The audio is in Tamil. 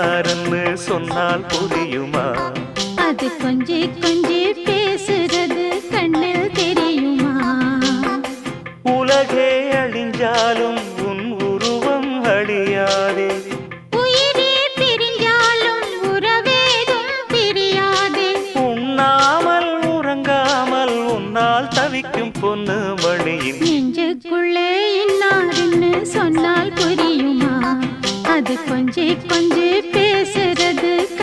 இன்னாருன்னு சொன்னால் புரியுமா? அது கொஞ்சி கொஞ்சி பேசுறது கண்ணில் தெரியுமா? உலகே அழிஞ்சாலும் உன் உருவம் அழியாதே. உயிரே பிரிஞ்சாலும் உறவேதும் பிரியாதே. உண்ணாமல் உறங்காமல் உன்னால் தவிக்கும் பொண்ணு மணியின் நெஞ்சுக்குள்ளே இன்னாருன்னு சொன்னால் புரியுமா? அது கொஞ்சி கொஞ்சி